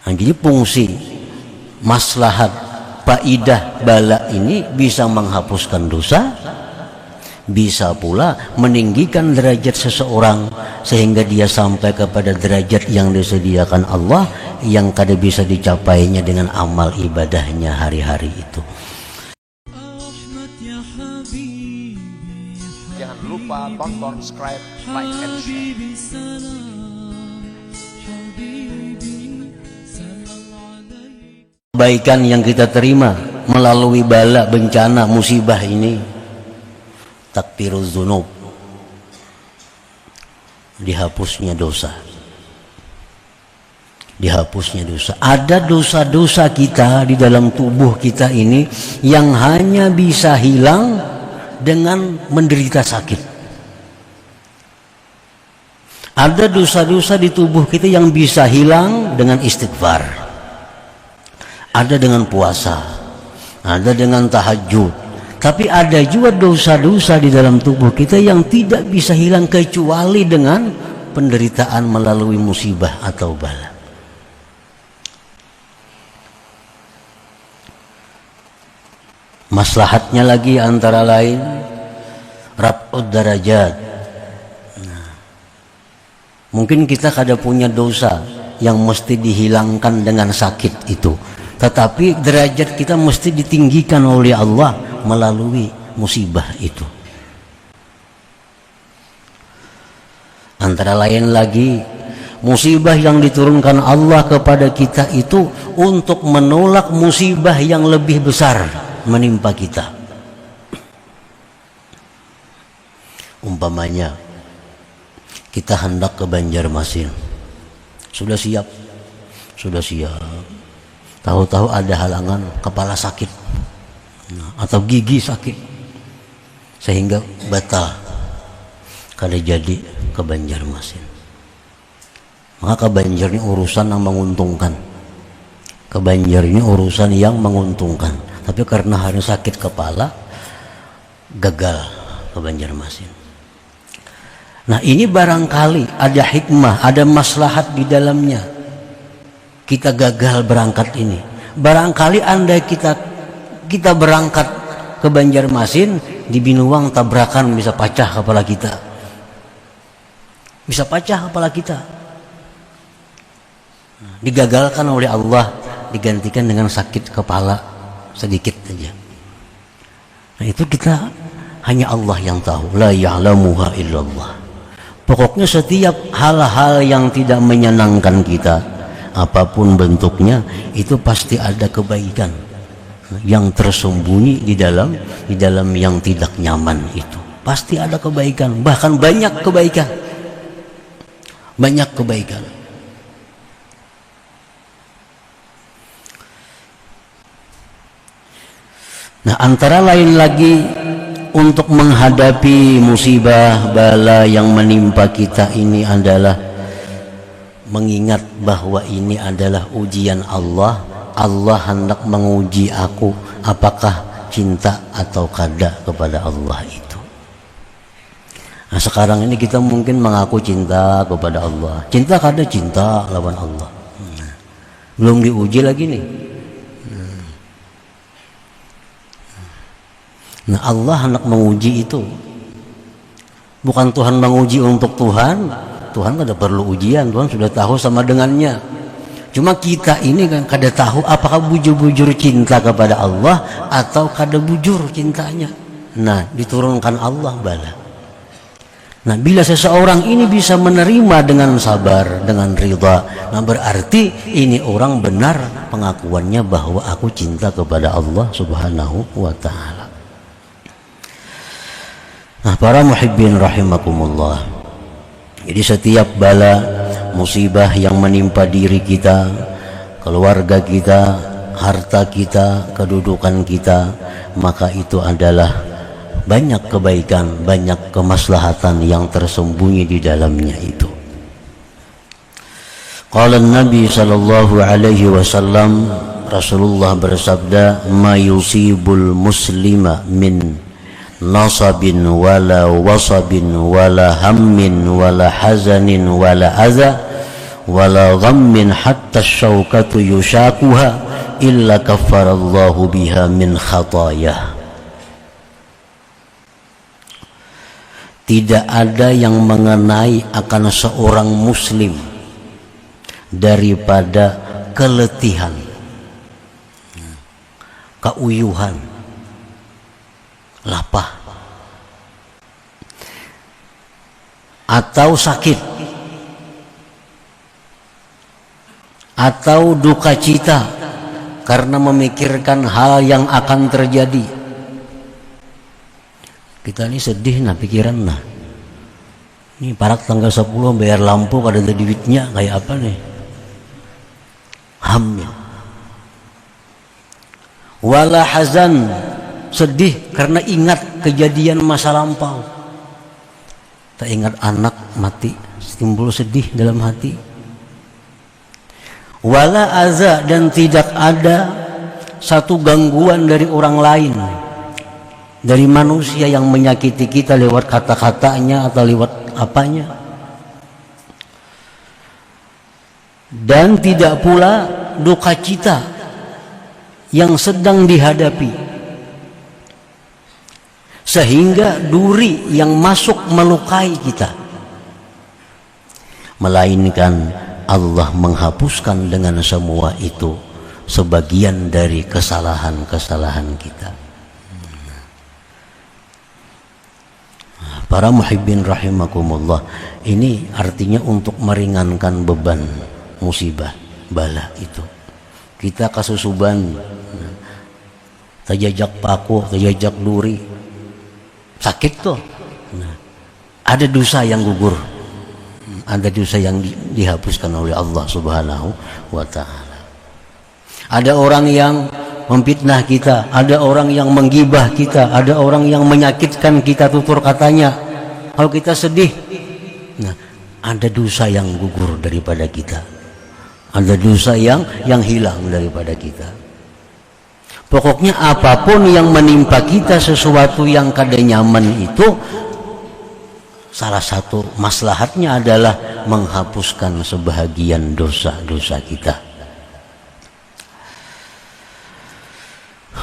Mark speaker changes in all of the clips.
Speaker 1: Nah, jadi fungsi maslahat faidah bala ini bisa menghapuskan dosa, bisa pula meninggikan derajat seseorang sehingga dia sampai kepada derajat yang disediakan Allah yang kada bisa dicapainya dengan amal ibadahnya hari-hari itu.
Speaker 2: Jangan lupa tonton, subscribe, like, and share.
Speaker 1: Kebaikan yang kita terima melalui bala, bencana, musibah ini, takfiruz dzunub, dihapusnya dosa. Dihapusnya dosa. Ada dosa-dosa kita di dalam tubuh kita ini yang hanya bisa hilang dengan menderita sakit. Ada dosa-dosa di tubuh kita yang bisa hilang dengan istighfar. Ada dengan puasa, ada dengan tahajud. Tapi ada juga dosa-dosa di dalam tubuh kita yang tidak bisa hilang kecuali dengan penderitaan melalui musibah atau bala. Maslahatnya lagi antara lain raf'ud darajat. Mungkin kita kada punya dosa yang mesti dihilangkan dengan sakit itu, tetapi derajat kita mesti ditinggikan oleh Allah melalui musibah itu. Antara lain lagi musibah yang diturunkan Allah kepada kita itu untuk menolak musibah yang lebih besar menimpa kita. Umpamanya kita hendak ke Banjarmasin, sudah siap, tahu-tahu ada halangan, kepala sakit atau gigi sakit sehingga batal, kada jadi ke Banjarmasin. Maka ke Banjar ini urusan yang menguntungkan, ke Banjar ini urusan yang menguntungkan, tapi karena harus sakit kepala gagal ke Banjarmasin. Nah, ini barangkali ada hikmah, ada maslahat di dalamnya. Kita gagal berangkat ini. Barangkali andai kita berangkat ke Banjarmasin, di Binuang tabrakan bisa pecah kepala kita. Bisa pecah kepala kita. Digagalkan oleh Allah, digantikan dengan sakit kepala sedikit saja. Nah, itu kita hanya Allah yang tahu. La ya'lamuha illallah. Pokoknya setiap hal-hal yang tidak menyenangkan kita, apapun bentuknya, itu pasti ada kebaikan yang tersembunyi di dalam yang tidak nyaman itu. Pasti ada kebaikan, bahkan banyak kebaikan. Banyak kebaikan. Nah, antara lain lagi untuk menghadapi musibah bala yang menimpa kita ini adalah mengingat bahwa ini adalah ujian Allah. Allah hendak menguji aku apakah cinta atau kada kepada Allah itu. Nah, sekarang ini kita mungkin mengaku cinta kepada Allah, cinta kada cinta lawan Allah. Belum diuji lagi nih. Nah, Allah hendak menguji itu. Bukan Tuhan menguji untuk Tuhan. Tuhan kada perlu ujian, Tuhan sudah tahu sama dengannya. Cuma kita ini kan kada tahu apakah bujur-bujur cinta kepada Allah atau kada bujur cintanya. Nah, diturunkan Allah bala. Nah, bila seseorang ini bisa menerima dengan sabar, dengan ridha, nah berarti ini orang benar pengakuannya bahwa aku cinta kepada Allah Subhanahu wa ta'ala. Nah, para muhibbin rahimakumullah. Jadi setiap bala musibah yang menimpa diri kita, keluarga kita, harta kita, kedudukan kita, maka itu adalah banyak kebaikan, banyak kemaslahatan yang tersembunyi di dalamnya itu. Qala Nabi sallallahu alaihi wasallam, Rasulullah bersabda, "Ma yusibul muslima min nasabin wala wasabin wala hammin wala hazanin wala adza wala ghammin hatta syaukatu yushakuha illa kaffarallahu biha min khatayah. Tidak ada yang mengenai akan seorang muslim daripada keletihan, keuyuhan, lapah, atau sakit, atau duka cita karena memikirkan hal yang akan terjadi. Kita ini sedih nah pikiran nah. Ini parak tanggal 10 bayar lampu kada ada duitnya kayak apa nih? Hamil. Wala hazan, sedih karena ingat kejadian masa lampau. Tak ingat anak mati, timbul sedih dalam hati. Wala aza, dan tidak ada satu gangguan dari orang lain, dari manusia yang menyakiti kita lewat kata-katanya atau lewat apanya. Dan tidak pula duka cita yang sedang dihadapi, sehingga duri yang masuk melukai kita, melainkan Allah menghapuskan dengan semua itu sebagian dari kesalahan-kesalahan kita. Para muhibbin rahimakumullah, ini artinya untuk meringankan beban musibah bala itu. Kita kasusuban, terjajak paku, terjajak duri, sakit tuh. Nah, ada dosa yang gugur, ada dosa yang dihapuskan oleh Allah Subhanahu wa Ta'ala. Ada orang yang memfitnah kita, ada orang yang menggibah kita, ada orang yang menyakitkan kita tutur katanya. Kalau kita sedih, nah, ada dosa yang gugur daripada kita, ada dosa yang hilang daripada kita. Pokoknya apapun yang menimpa kita, sesuatu yang kada nyaman itu, salah satu maslahatnya adalah menghapuskan sebahagian dosa-dosa kita.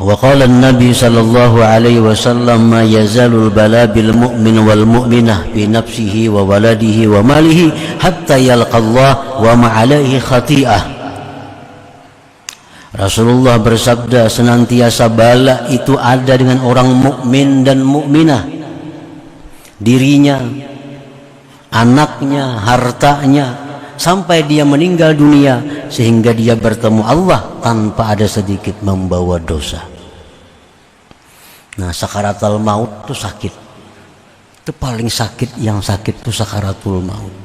Speaker 1: Wa qala an-nabi sallallahu alaihi wasallam ma yazalul bala bil mu'min wal mu'minah bi nafsihi wa waladihi wa malihi hatta yalqa Allah wa ma alaihi khati'ah. Rasulullah bersabda, senantiasa bala itu ada dengan orang mukmin dan mukminah, dirinya, anaknya, hartanya, sampai dia meninggal dunia, sehingga dia bertemu Allah tanpa ada sedikit membawa dosa. Nah, sakaratul maut itu sakit, itu paling sakit, yang sakit itu sakaratul maut.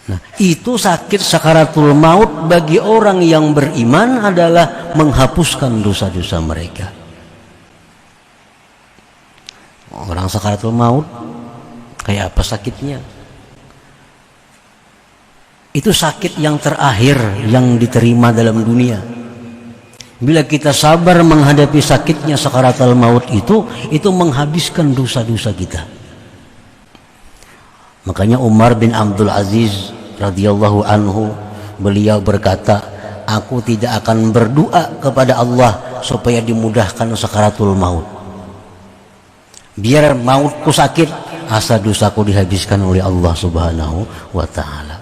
Speaker 1: Nah, itu sakit sakaratul maut bagi orang yang beriman adalah menghapuskan dosa-dosa mereka. Orang sakaratul maut kayak apa sakitnya? Itu sakit yang terakhir yang diterima dalam dunia. Bila kita sabar menghadapi sakitnya sakaratul maut itu menghabiskan dosa-dosa kita. Makanya Umar bin Abdul Aziz radhiyallahu anhu, beliau berkata, aku tidak akan berdoa kepada Allah supaya dimudahkan sakaratul maut. Biar mautku sakit, asa dosaku dihabiskan oleh Allah Subhanahu wa Ta'ala.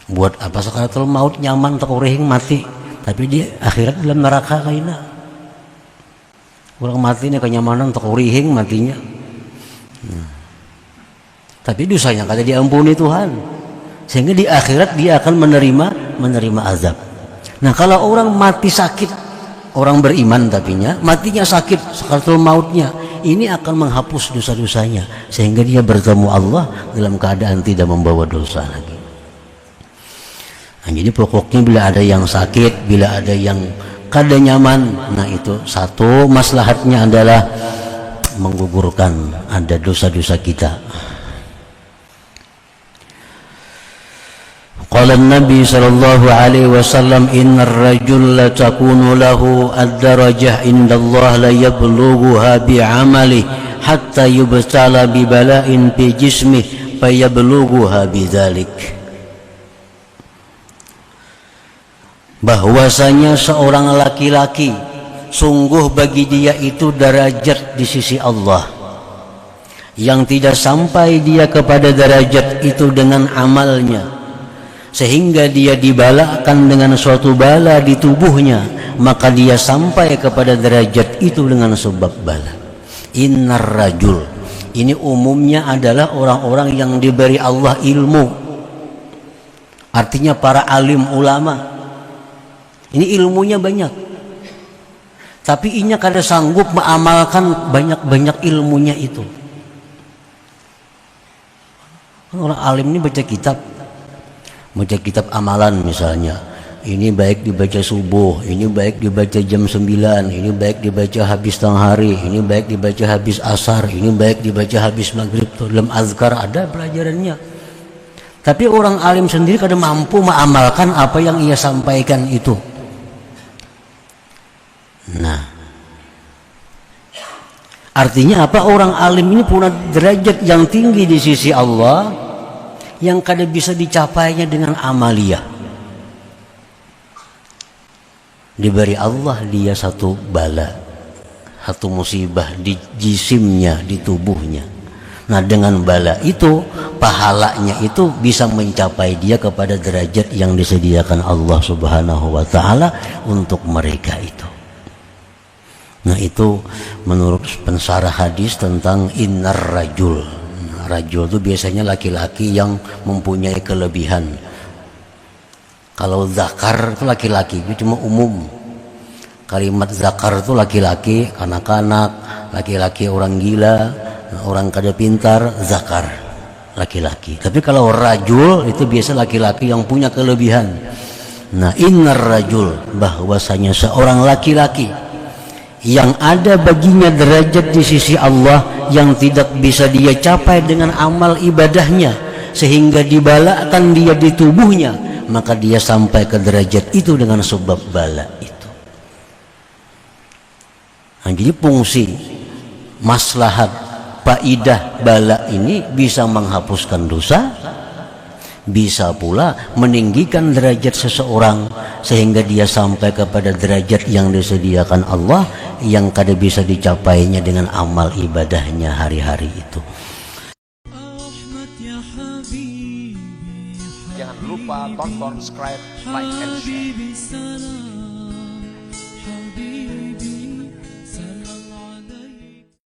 Speaker 1: Buat apa sakaratul maut nyaman tak urihing mati, tapi di akhirat dalam neraka kaina. Orang mati ini kenyamanan tak urihing matinya. Tapi dosanya kada diampuni Tuhan, sehingga di akhirat dia akan menerima azab. Nah, kalau orang mati sakit, orang beriman tapinya matinya sakit sakaratul mautnya, ini akan menghapus dosa-dosanya, sehingga dia bertemu Allah dalam keadaan tidak membawa dosa lagi. Nah, jadi pokoknya bila ada yang sakit, bila ada yang kada nyaman, nah itu satu maslahatnya adalah menggugurkan ada dosa-dosa kita. Qala an-nabi sallallahu alaihi wasallam, innar rajul la takunu lahu ad-darajah indallah la yablughuha bi'amali hatta yubtala bi bala'in fi jismihi fayablughuha bidzalik. bahwasanya seorang laki-laki sungguh bagi dia itu derajat di sisi Allah yang tidak sampai dia kepada derajat itu dengan amalnya, sehingga dia dibalakan dengan suatu bala di tubuhnya, maka dia sampai kepada derajat itu dengan sebab bala. Innar rajul, ini umumnya adalah orang-orang yang diberi Allah ilmu, artinya para alim ulama. Ini ilmunya banyak, tapi inya kada sanggup mengamalkan banyak-banyak ilmunya itu. Orang alim ini baca kitab amalan misalnya. Ini baik dibaca subuh, ini baik dibaca jam 9, ini baik dibaca habis tengah hari, ini baik dibaca habis asar, ini baik dibaca habis maghrib. Dalam azkar ada pelajarannya. Tapi orang alim sendiri kada mampu mengamalkan apa yang ia sampaikan itu. Nah, artinya apa? Orang alim ini punya derajat yang tinggi di sisi Allah yang kada bisa dicapainya dengan amalia. Diberi Allah dia satu bala, satu musibah di jisimnya, di tubuhnya. Nah, dengan bala itu, pahalanya itu bisa mencapai dia kepada derajat yang disediakan Allah Subhanahu wa Ta'ala untuk mereka itu. Nah, itu menurut pensarah hadis tentang innar rajul. Rajul itu biasanya laki-laki yang mempunyai kelebihan. Kalau zakar itu laki-laki, itu cuma umum. Kalimat zakar itu laki-laki, kanak-kanak, laki-laki orang gila, orang kada pintar, zakar, laki-laki. Tapi kalau rajul itu biasa laki-laki yang punya kelebihan. Nah, innar rajul, bahwasanya seorang laki-laki yang ada baginya derajat di sisi Allah yang tidak bisa dia capai dengan amal ibadahnya, sehingga dibalakan dia di tubuhnya, maka dia sampai ke derajat itu dengan sebab bala itu. Nah, jadi fungsi maslahat faidah bala ini bisa menghapuskan dosa, bisa pula meninggikan derajat seseorang sehingga dia sampai kepada derajat yang disediakan Allah yang kada bisa dicapainya dengan amal ibadahnya hari-hari itu.
Speaker 2: Jangan lupa tonton, subscribe, like, and share.